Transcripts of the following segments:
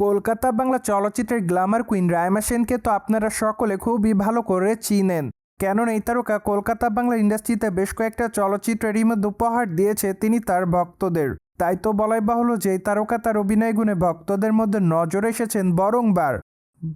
কলকাতা বাংলা চলচ্চিত্রের Glamour queen Raima সেনকে তো আপনারা সকলে খুবই ভালো করে চিনেন। কেননা এই তারকা কলকাতা বাংলা ইন্ডাস্ট্রিতে বেশ কয়েকটা চলচ্চিত্রের মধ্যে উপহার দিয়েছে তিনি তার ভক্তদের। তাই তো বলাই বাহুল্য যে এই তারকা তার অভিনয় গুণে ভক্তদের মধ্যে নজরে এসেছেন বারংবার।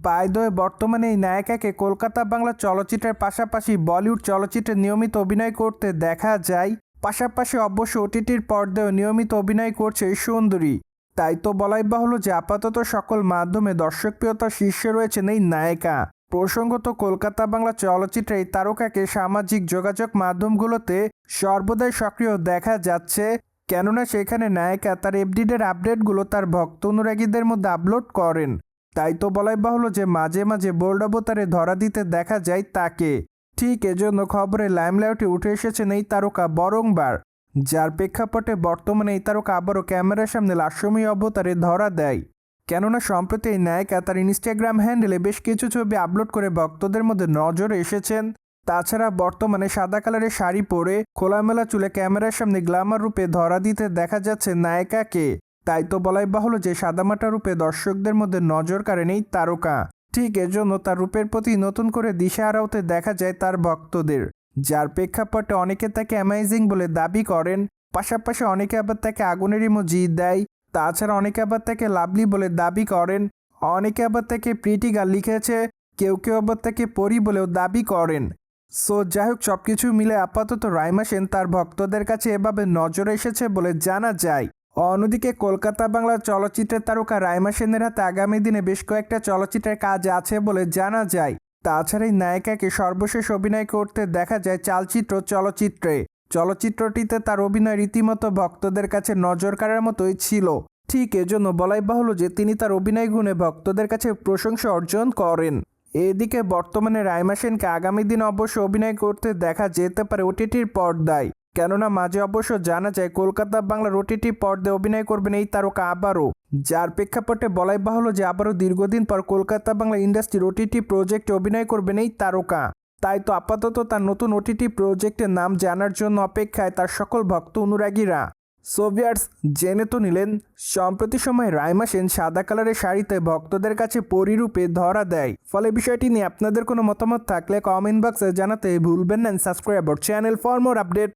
বাই দ্য ওয়ে, বর্তমানে এই নায়িকাকে কলকাতা বাংলা চলচ্চিত্রের পাশাপাশি বলিউড চলচ্চিত্রে নিয়মিত অভিনয় করতে দেখা যায়। পাশাপাশি অবশ্য ওটিটির পর্দায় নিয়মিত অভিনয় করছে এই সুন্দরী। তাই তো বলাই বাহুল্য যে আপাতত সকল মাধ্যমে দর্শকপ্রিয়তার শীর্ষে রয়েছেন এই নায়িকা। প্রসঙ্গত, কলকাতা বাংলা চলচ্চিত্রে এই তারকাকে সামাজিক যোগাযোগ মাধ্যমগুলোতে সর্বদাই সক্রিয় দেখা যাচ্ছে, কেননা সেখানে নায়িকা তার এফডিডের আপডেটগুলো তার ভক্ত অনুরাগীদের মধ্যে আপলোড করেন। তাই তো বলাই বাহুল্য যে মাঝে মাঝে বোল্ড অবতারে ধরা দিতে দেখা যায় তাকে। ঠিক এজন্য খবরে লাইমলাইটে উঠে এসেছেন এই তারকা বারংবার, যার প্রেক্ষাপটে বর্তমানে এই তারকা আবারও ক্যামেরার সামনে লাস্যময়ী অবতারে ধরা দেয়। কেননা সম্প্রতি এই নায়িকা তার ইনস্টাগ্রাম হ্যান্ডেলে বেশ কিছু ছবি আপলোড করে ভক্তদের মধ্যে নজরে এসেছেন। তাছাড়া বর্তমানে সাদা কালারের শাড়ি পরে খোলামেলা চুলে ক্যামেরার সামনে গ্ল্যামার রূপে ধরা দিতে দেখা যাচ্ছে নায়িকাকে। তাই তো বলাই বাহুল্য যে সাদামাটা রূপে দর্শকদের মধ্যে নজর কাড়েন এই তারকা। ঠিক এজন্য তার রূপের প্রতি নতুন করে দিশাহারা হতে দেখা যায় তার ভক্তদের, যার প্রেক্ষাপটে অনেকে তাকে অ্যামেজিং বলে দাবি করেন। পাশাপাশি অনেকে আবার তাকে আগুনের ইমোজি দেয়। তাছাড়া অনেকে আবার তাকে লাভলি বলে দাবি করেন। অনেকে আবার তাকে প্রিটি গার্ল লিখেছে, কেউ কেউ আবার তাকে পরি বলেও দাবি করেন। সো যাই হোক, সবকিছু মিলে আপাতত রাইমা সেন তার ভক্তদের কাছে এভাবে নজরে এসেছে বলে জানা যায়। অন্যদিকে কলকাতা বাংলা চলচ্চিত্রের তারকা রাইমা সেনের হাতে আগামী দিনে বেশ কয়েকটা চলচ্চিত্রের কাজ আছে বলে জানা যায়। তাছাড়া এই নায়িকাকে সর্বশেষ অভিনয় করতে দেখা যায় চালচিত্র চলচ্চিত্রে। চলচ্চিত্রটিতে তার অভিনয় রীতিমতো ভক্তদের কাছে নজর কাড়ার মতোই ছিল। ঠিক এজন্য বলাই বাহুল্য যে তিনি তার অভিনয় গুণে ভক্তদের কাছে প্রশংসা অর্জন করেন। এদিকে বর্তমানে রাইমা সেনকে আগামী দিনে অবশ্য অভিনয় করতে দেখা যেতে পারে ওটিটির পর্দায়, কেননা মাঝে অবশ্য জানা যায় কলকাতা বাংলার ওটিটি পর্দায় অভিনয় করবেন এই তারকা আবারও, যার প্রেক্ষাপটে বলাই বাহুল্য যে আবারও দীর্ঘদিন পর কলকাতা বাংলা ইন্ডাস্ট্রির ওটিটি প্রজেক্টে অভিনয় করবেন এই তারকা। তাই তো আপাতত তার নতুন ওটিটি প্রজেক্টের নাম জানার জন্য অপেক্ষায় তার সকল ভক্ত অনুরাগীরা। সোভিয়ার্স, জেনে তো নিলেন সম্প্রতি সময়ে রাইমা সেন সাদা কালারের শাড়িতে ভক্তদের কাছে পরিরূপে ধরা দেয়। ফলে বিষয়টি নিয়ে আপনাদের কোনো মতামত থাকলে কমেন্ট বক্সে জানাতে ভুলবেন না। Subscribe our channel for more update.